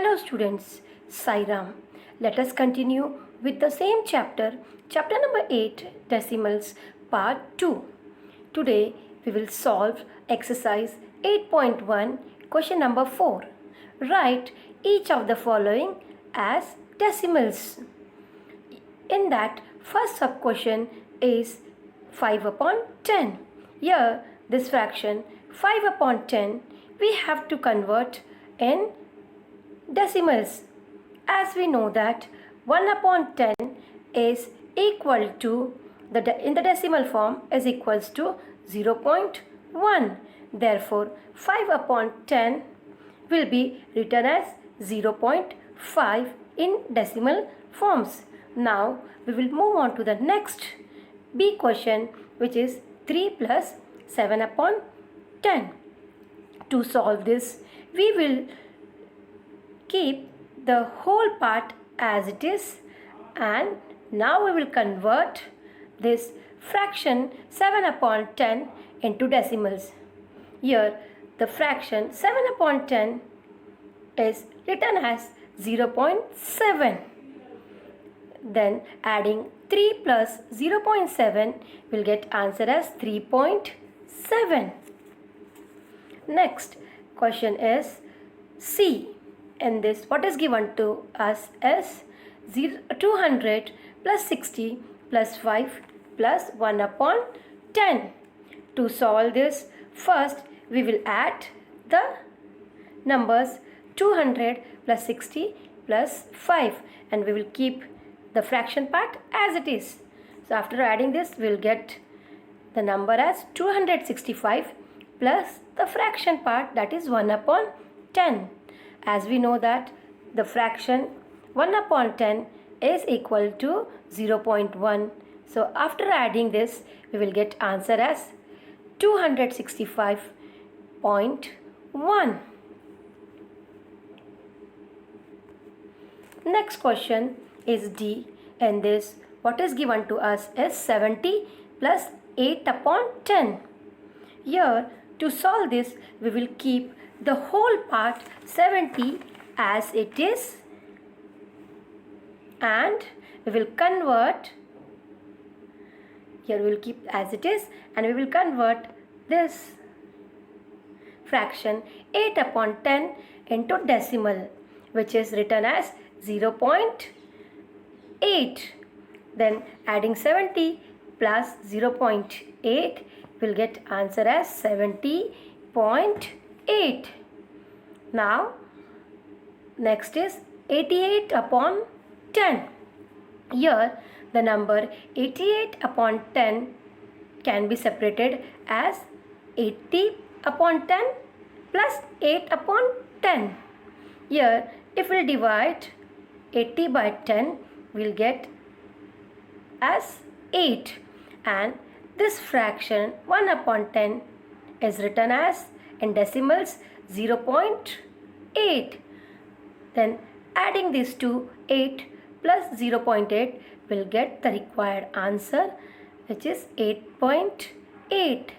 Hello students, Sai Ram. Let us continue with the same chapter, chapter number 8, Decimals, part 2. Today we will solve exercise 8.1, question number 4. Write each of the following as decimals. In that, first sub-question is 5 upon 10. Here, this fraction 5 upon 10, we have to convert in decimals. As we know that 1 upon 10 is equal to, in the decimal form, is equals to 0.1. Therefore, 5 upon 10 will be written as 0.5 in decimal forms. Now, we will move on to the next B question, which is 3 plus 7 upon 10. To solve this, we will keep the whole part as it is, and now we will convert this fraction 7 upon 10 into decimals. Here the fraction 7 upon 10 is written as 0.7. Then adding 3 plus 0.7 will get answer as 3.7. Next question is C. In this, what is given to us is 200 plus 60 plus 5 plus 1 upon 10. To solve this, first we will add the numbers 200 plus 60 plus 5, and we will keep the fraction part as it is. So after adding this, we will get the number as 265 plus the fraction part, that is 1 upon 10. As we know that the fraction 1 upon 10 is equal to 0.1. So after adding this, we will get answer as 265.1. Next question is D. And this, what is given to us is 70 plus 8 upon 10. Here, to solve this, we will keep the whole part 70 as it is, and we will convert, here we will keep as it is, and we will convert this fraction 8 upon 10 into decimal, which is written as 0.8. Then adding 70 plus 0.8 will get answer as 70.8. Now next is 88 upon 10. Here the number 88 upon 10 can be separated as 80 upon 10 plus 8 upon 10. Here if we divide 80 by 10, we will get as 8, and this fraction 1 upon 10 is written as in decimals 0.8. Then adding this to 8 plus 0.8 will get the required answer, which is 8.8.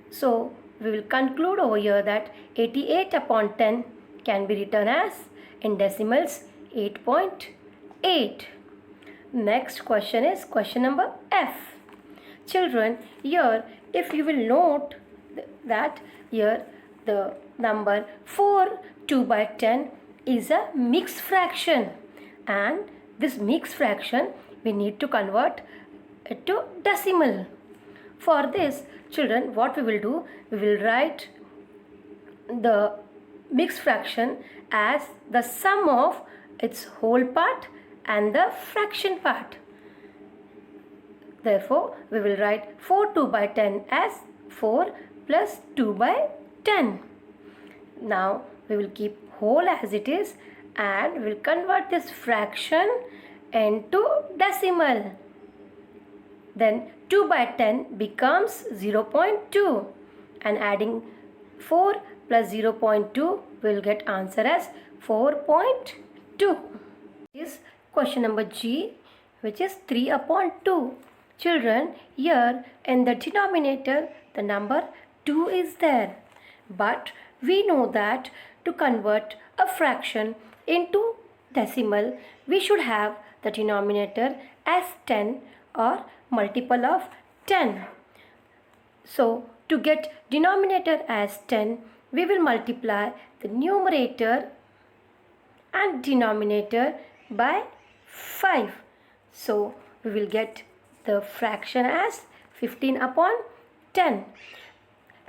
So we will conclude over here that 88 upon 10 can be written as in decimals 8.8. Next question is question number F. Children, here if you will note that here the number 4 2 by 10 is a mixed fraction, and this mixed fraction we need to convert it to decimal. For this, children, what we will do, we will write the mixed fraction as the sum of its whole part and the fraction part. Therefore, we will write 4 2 by 10 as 4 plus 2 by 10. Now, we will keep whole as it is, and we will convert this fraction into decimal. Then 2 by 10 becomes 0.2, and adding 4 plus 0.2 will get answer as 4.2. Is question number G, which is 3 upon 2. Children, here in the denominator the number 2 is there, but we know that to convert a fraction into decimal, we should have the denominator as 10 or multiple of 10. So to get denominator as 10, we will multiply the numerator and denominator by 5. So we will get the fraction as 15 upon 10.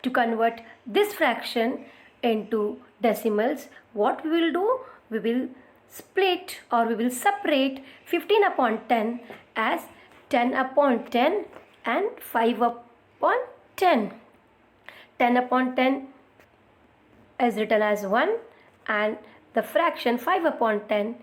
To convert this fraction into decimals, what we will do? We will split or we will separate 15 upon 10 as 10 upon 10 and 5 upon 10. 10 upon 10 is written as 1 and the fraction 5 upon 10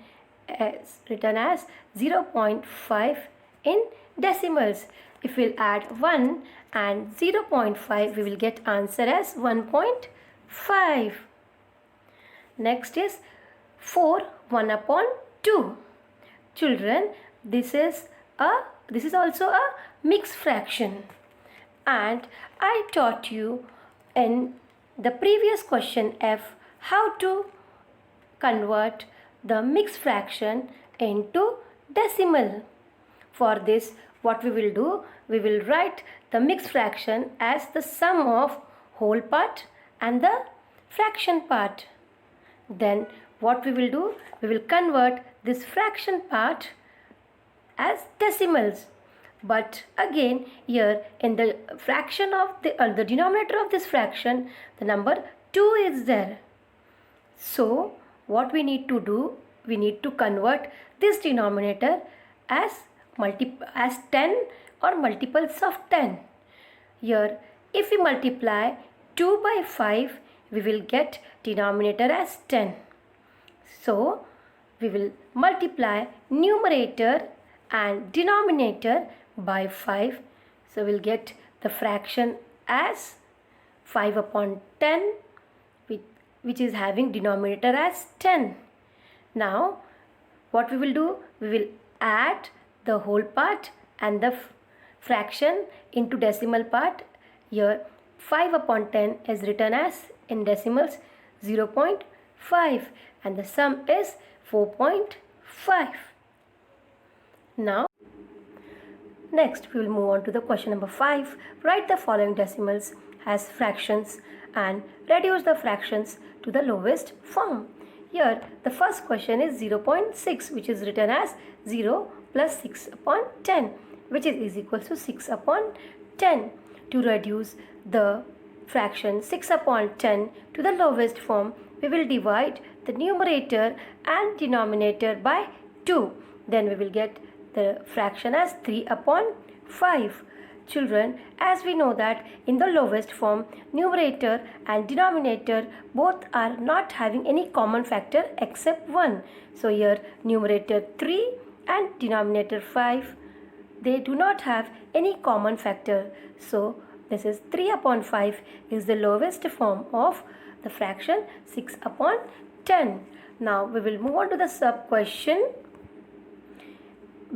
is written as 0.5 in decimals. If we'll add 1 and 0.5, we will get answer as 1.5. Next is 4 1 upon 2. Children, this is also a mixed fraction, and I taught you in the previous question F how to convert the mixed fraction into decimal. For this, what we will do? We will write the mixed fraction as the sum of whole part and the fraction part. Then what we will do? We will convert this fraction part as decimals. But again, here in the fraction of the denominator of this fraction, the number 2 is there. So what we need to do? We need to convert this denominator as 10 or multiples of 10. Here, if we multiply 2 by 5, we will get denominator as 10. So we will multiply numerator and denominator by 5. So we'll get the fraction as 5 upon 10, which is having denominator as 10. Now what we will do? We will add the whole part and the fraction into decimal part. Here 5 upon 10 is written as in decimals 0.5 and the sum is 4.5. Now next we will move on to the question number 5. Write the following decimals as fractions and reduce the fractions to the lowest form. Here the first question is 0.6, which is written as 0 plus 6 upon 10, which is equal to 6 upon 10. To reduce the fraction 6 upon 10 to the lowest form, we will divide the numerator and denominator by 2. Then we will get the fraction as 3 upon 5. Children, as we know that in the lowest form, numerator and denominator both are not having any common factor except 1. So here numerator 3 and denominator 5, they do not have any common factor. So this is 3 upon 5 is the lowest form of the fraction 6 upon 10. Now we will move on to the sub question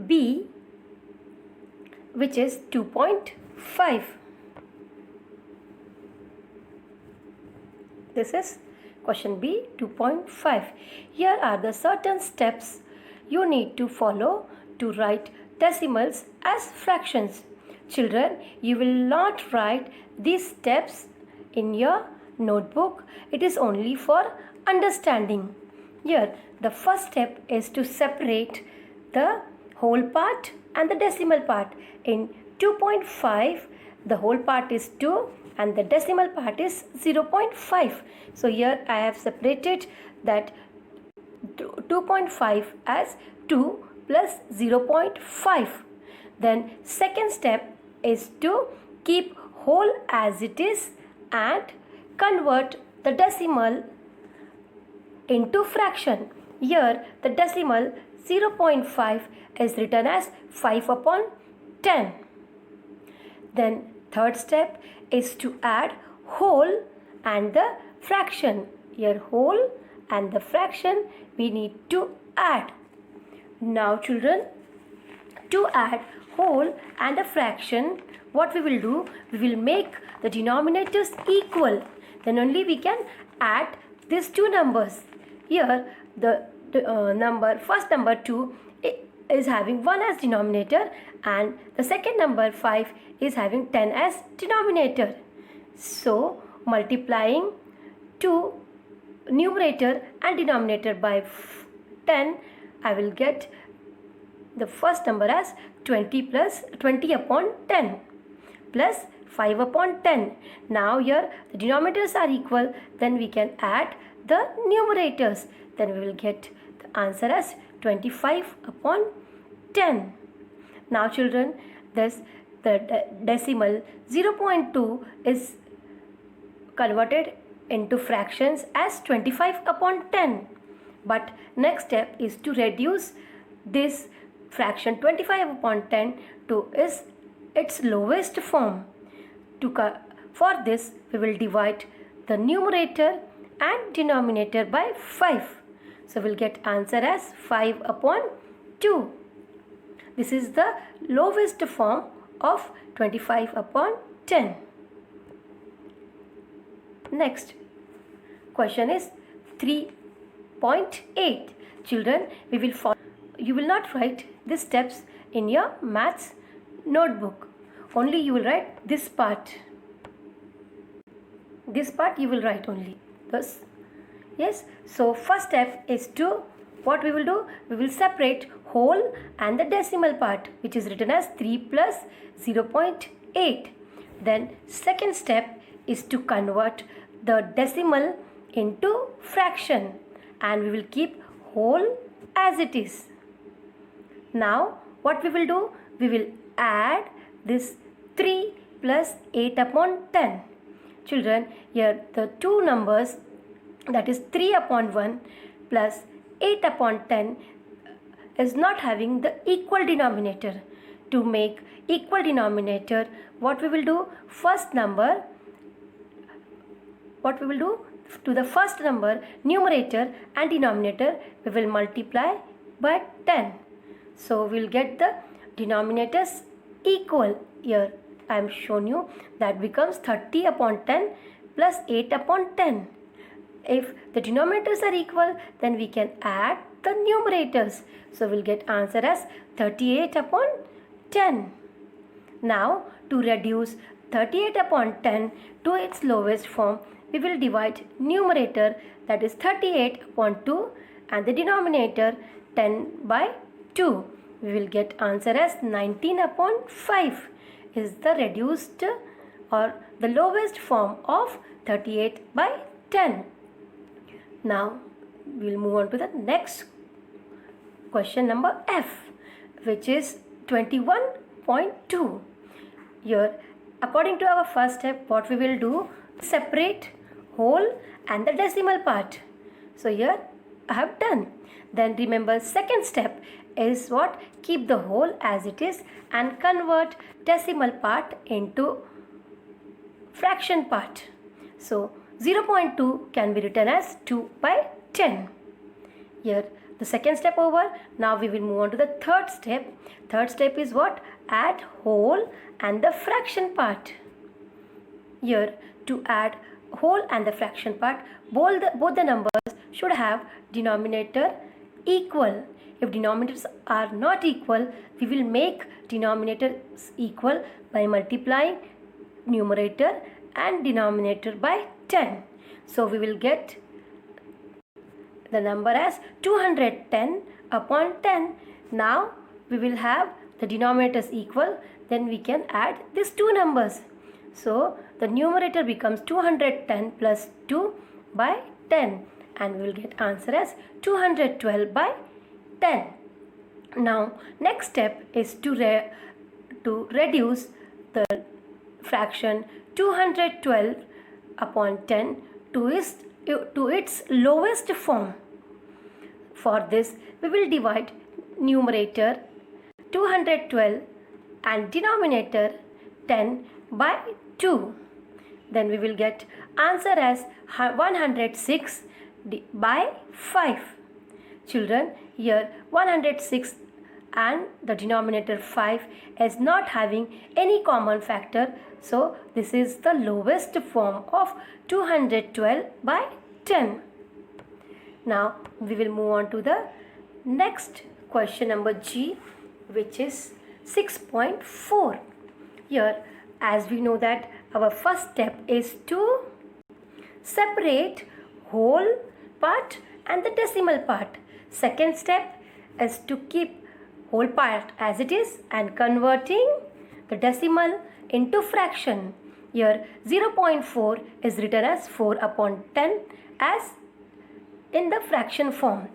B, which is 2.5. This is question B, 2.5. Here are the certain steps you need to follow to write decimals as fractions. Children, you will not write these steps in your notebook. It is only for understanding. Here, the first step is to separate the whole part and the decimal part. In 2.5, the whole part is 2 and the decimal part is 0.5. So here I have separated that 2.5 as 2 plus 0.5. Then second step is to keep whole as it is and convert the decimal into fraction. Here the decimal 0.5 is written as 5 upon 10. Then third step is to add whole and the fraction. Here whole and the fraction we need to add. Now children, to add whole and a fraction, what we will do? We will make the denominators equal. Then only we can add these two numbers. Here the first number 2 is having 1 as denominator, and the second number 5 is having 10 as denominator. So multiplying to numerator and denominator by 10, I will get the first number as 20 upon 10 plus 5 upon 10. Now here the denominators are equal, then we can add the numerators. Then we will get the answer as 25 upon 10. Now children, the decimal 0.2 is converted into fractions as 25 upon 10. But next step is to reduce this fraction 25 upon 10 to its lowest form. For this, we will divide the numerator and denominator by 5. So we'll get answer as 5 upon 2. This is the lowest form of 25 upon 10. Next question is 3.8. Children, you will not write these steps in your maths notebook. Only you will write this part. This part you will write only. Thus, yes. So first step is to, what we will do? We will separate whole and the decimal part, which is written as 3 plus 0.8. Then second step is to convert the decimal into fraction, and we will keep whole as it is. Now what we will do? We will add this 3 plus 8 upon 10. Children, here the two numbers, that is 3 upon 1 plus 8 upon 10, is not having the equal denominator. To make equal denominator, what we will do? To the first number, numerator and denominator, we will multiply by 10. So we will get the denominators equal. Here I am shown you that becomes 30 upon 10 plus 8 upon 10. If the denominators are equal, then we can add the numerators. So we'll get answer as 38 upon 10. Now to reduce 38 upon 10 to its lowest form, we will divide numerator, that is 38 upon 2, and the denominator 10 by 2. We will get answer as 19 upon 5 is the reduced or the lowest form of 38 by 10. Now we will move on to the next question, number F, which is 21.2. Here, according to our first step, what we will do? Separate whole and the decimal part. So here I have done. Then remember, second step is what? Keep the whole as it is and convert decimal part into fraction part. So 0.2 can be written as 2 by 10. Here the second step over. Now we will move on to the third step. Third step is what? Add whole and the fraction part. Here to add whole and the fraction part, both the numbers should have denominator equal. If denominators are not equal, we will make denominators equal by multiplying numerator and denominator by 10. So we will get the number as 210 upon 10. Now we will have the denominators equal, then we can add these two numbers. So the numerator becomes 210 plus 2 by 10, and we will get answer as 212 by 10. Now next step is to reduce the fraction 212 upon 10 to its lowest form. For this, we will divide numerator 212 and denominator 10 by 2. Then we will get answer as 106 by 5. Children, here 106 and the denominator 5 is not having any common factor. So this is the lowest form of 212 by 10. Now we will move on to the next question number G, which is 6.4. Here, as we know that our first step is to separate whole part and the decimal part. Second step is to keep whole part as it is and converting the decimal into fraction. Here 0.4 is written as 4 upon 10 as in the fraction form.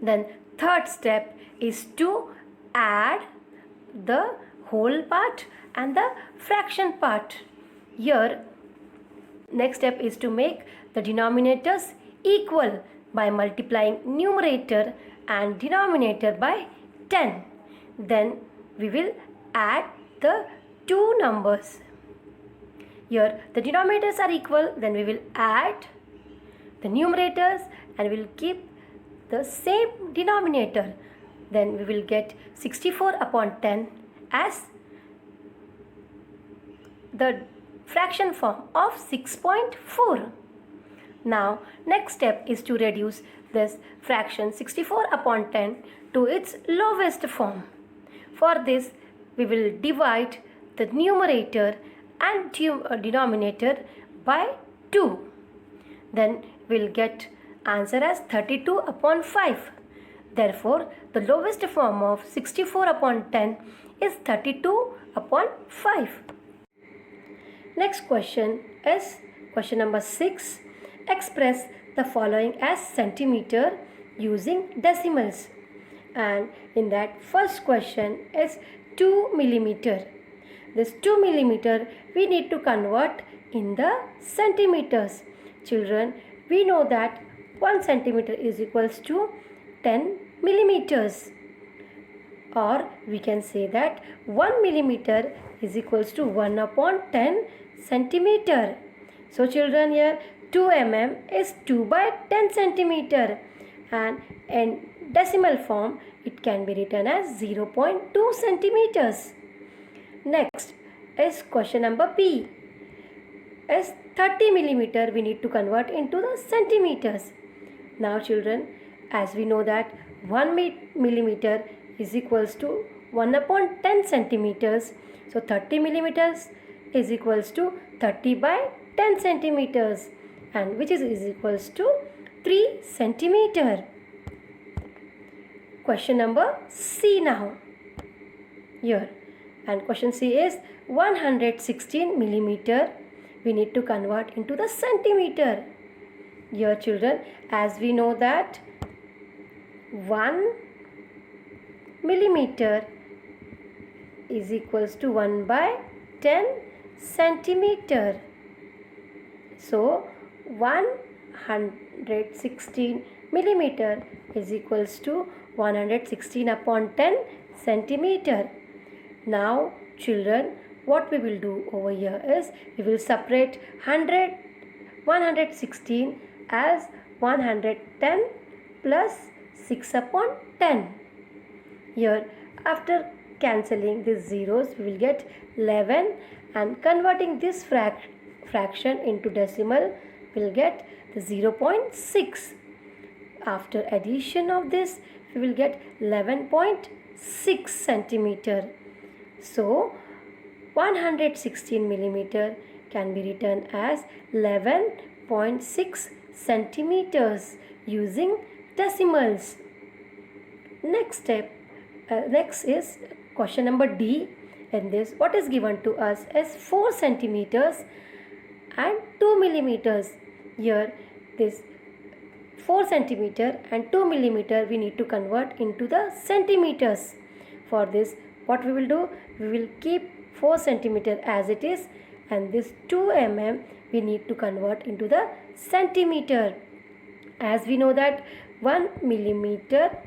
Then third step is to add the whole part and the fraction part. Here next step is to make the denominators equal by multiplying numerator and denominator by 10. Then we will add the two numbers. Here the denominators are equal, then we will add the numerators and we will keep the same denominator. Then we will get 64 upon 10 as the fraction form of 6.4. Now next step is to reduce this fraction 64 upon 10 to its lowest form. For this we will divide the numerator and denominator by 2. Then we will get answer as 32 upon 5. Therefore the lowest form of 64 upon 10 is 32 upon 5. Next question is question number 6. Express the following as centimeter using decimals. And in that first question is 2 millimeter. This 2 millimeter we need to convert in the centimeters. Children, we know that 1 centimeter is equals to 10 millimeters. Or we can say that 1 millimeter is equals to 1 upon 10 centimeter. So children, here 2 mm is 2 by 10 centimeter, and in decimal form it can be written as 0.2 centimeters. Next is question number B. Is 30 millimeter we need to convert into the centimeters. Now children, as we know that 1 millimeter is equals to 1 upon 10 centimeters. So 30 millimeters is equals to 30 by 10 centimeters, and which is equals to 3 centimeter. Question number C now. Here, and question C is 116 millimeter we need to convert into the centimeter. Here children, as we know that 1 millimeter is equals to 1 by 10 centimeter. So 116 millimeter is equals to 116 upon 10 centimeter. Now children, what we will do over here is we will separate 116 as 110 plus 6 upon 10. Here after cancelling these zeros we will get 11, and converting this fraction into decimal we will get the 0.6. After addition of this we will get 11.6 centimeter. So 116 millimeter can be written as 11.6 centimeters using decimals. Next is question number D. In this, what is given to us is 4 centimeters and 2 millimeters. Here this 4 centimeter and 2 millimeter we need to convert into the centimeters. For this, what we will do, we will keep 4 centimeter as it is, and this 2 mm we need to convert into the centimeter. As we know that 1 millimeter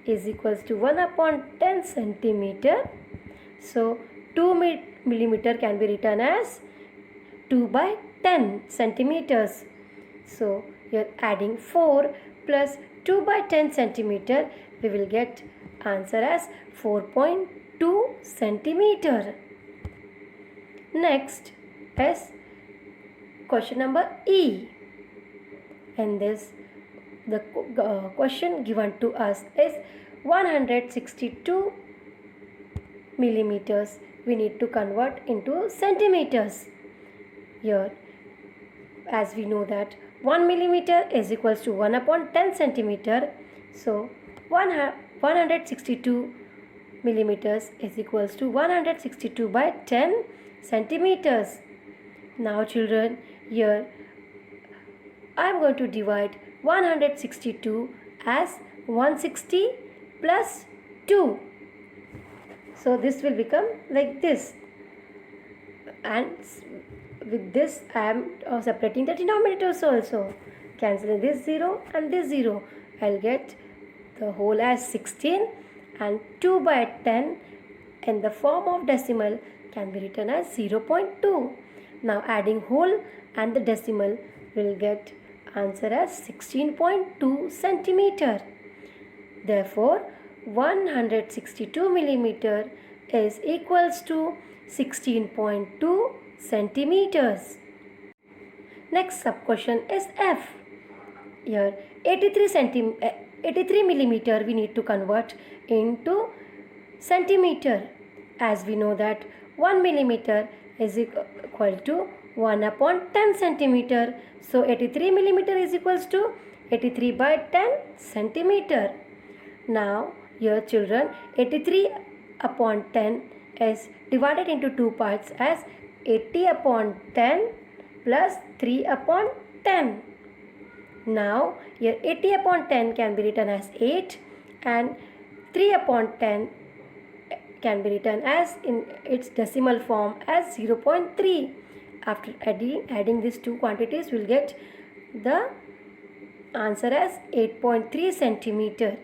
is equals to 1 upon 10 centimeter. So 2 millimeter can be written as 2 by 10 centimeters. So here adding 4 plus 2 by 10 centimeter, we will get answer as 4.2 centimeter. Next is question number E. In this, the question given to us is 162 millimeters. We need to convert into centimeters. Here, as we know that 1 millimeter is equals to 1 upon 10 centimeter. So 162 millimeters is equals to 162 by 10 centimeters. Now children, here I am going to divide 162 as 160 plus 2. So this will become like this, and with this I am separating the denominators also. Cancelling this 0 and this 0, I'll get the whole as 16, and 2 by 10 in the form of decimal can be written as 0.2. Now adding whole and the decimal will get answer as 16.2 centimeter. Therefore 162 millimeter is equals to 16.2 centimeters. Next sub question is F. Here 83 millimeter we need to convert into centimeter. As we know that 1 millimeter is equal to 1 upon 10 centimeter. So 83 millimeter is equals to 83 by 10 centimeter. Now here children, 83 upon 10 is divided into two parts as 80 upon 10 plus 3 upon 10. Now here 80 upon 10 can be written as 8, and 3 upon 10 can be written as in its decimal form as 0.3. After adding these two quantities, we will get the answer as 8.3 centimeter.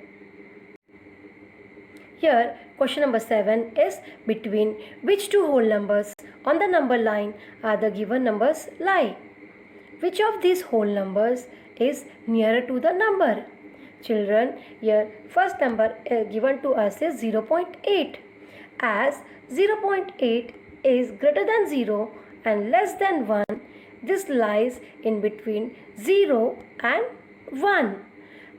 Here question number 7 is between which two whole numbers on the number line are the given numbers lie? Which of these whole numbers is nearer to the number? Children, here first number given to us is 0.8. As 0.8 is greater than 0 and less than 1, this lies in between 0 and 1,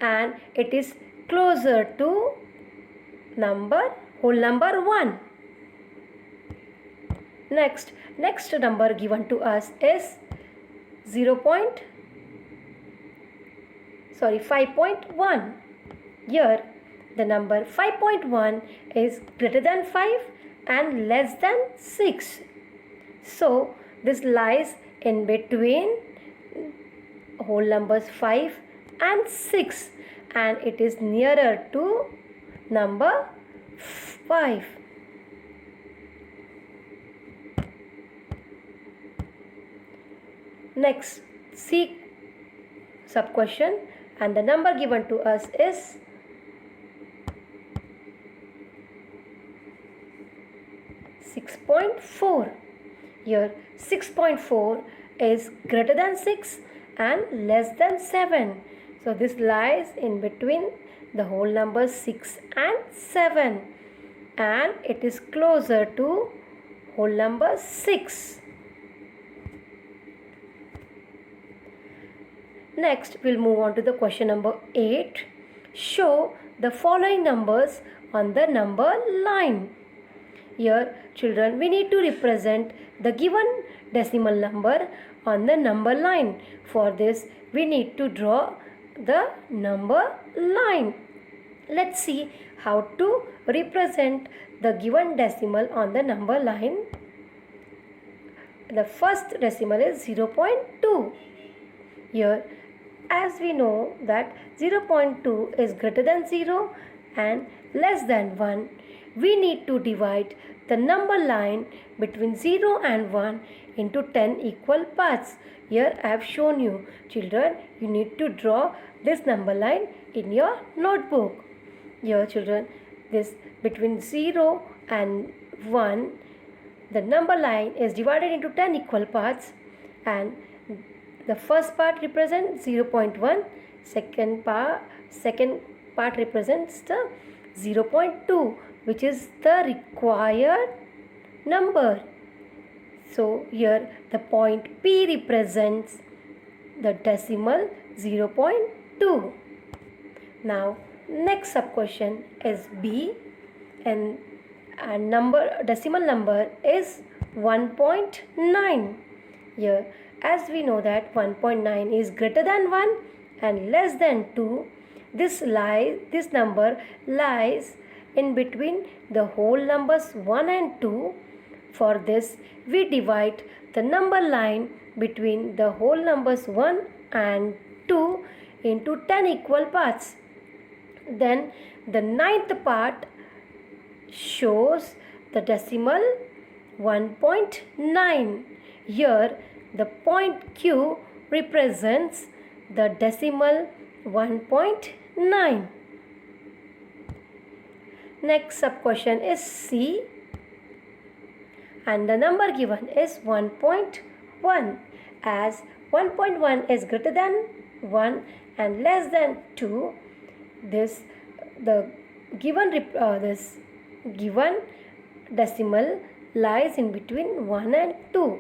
and it is closer to whole number 1. Next number given to us is 5.1. Here the number 5.1 is greater than 5 and less than 6. So this lies in between whole numbers 5 and 6, and it is nearer to number 5. Next, see sub question, and the number given to us is 6.4. Here 6.4 is greater than 6 and less than 7. So this lies in between the whole numbers 6 and 7, and it is closer to whole number 6. Next, we'll move on to the question number 8. Show the following numbers on the number line. Here, children, we need to represent the given decimal number on the number line. For this, we need to draw the number line. Let's see how to represent the given decimal on the number line. The first decimal is 0.2. Here, as we know that 0.2 is greater than 0 and less than 1, we need to divide the number line between 0 and 1 into 10 equal parts. Here I have shown you. Children, you need to draw this number line in your notebook. Here children, this between 0 and 1, the number line is divided into 10 equal parts, and the first part represents 0.1, second part represents the 0.2, which is the required number. So here the point P represents the decimal 0.2. Now next sub question is B, and decimal number is 1.9. Here, as we know that 1.9 is greater than 1 and less than 2, this number lies in between the whole numbers 1 and 2. For this, we divide the number line between the whole numbers 1 and 2 into 10 equal parts. Then the ninth part shows the decimal 1.9. Here the point Q represents the decimal 1.9. Next sub question is C, and the number given is 1.1. As 1.1 is greater than 1 and less than 2, this given decimal lies in between 1 and 2.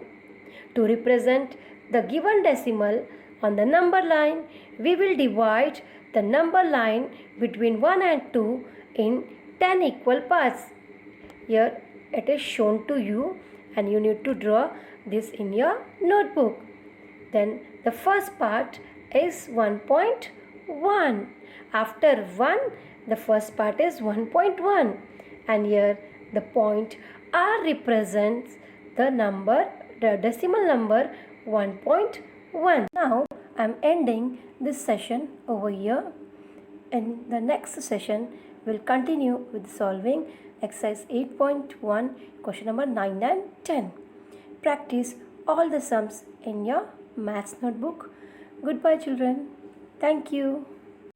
To represent the given decimal on the number line, we will divide the number line between 1 and 2 in 10 equal parts. Here it is shown to you, and you need to draw this in your notebook. Then the first part is 1.1. After 1, the first part is 1.1, and here the point R represents the decimal number 1.1. Now I am ending this session over here. In the next session, we'll continue with solving exercise 8.1, question number 9 and 10. Practice all the sums in your maths notebook. Goodbye, children. Thank you.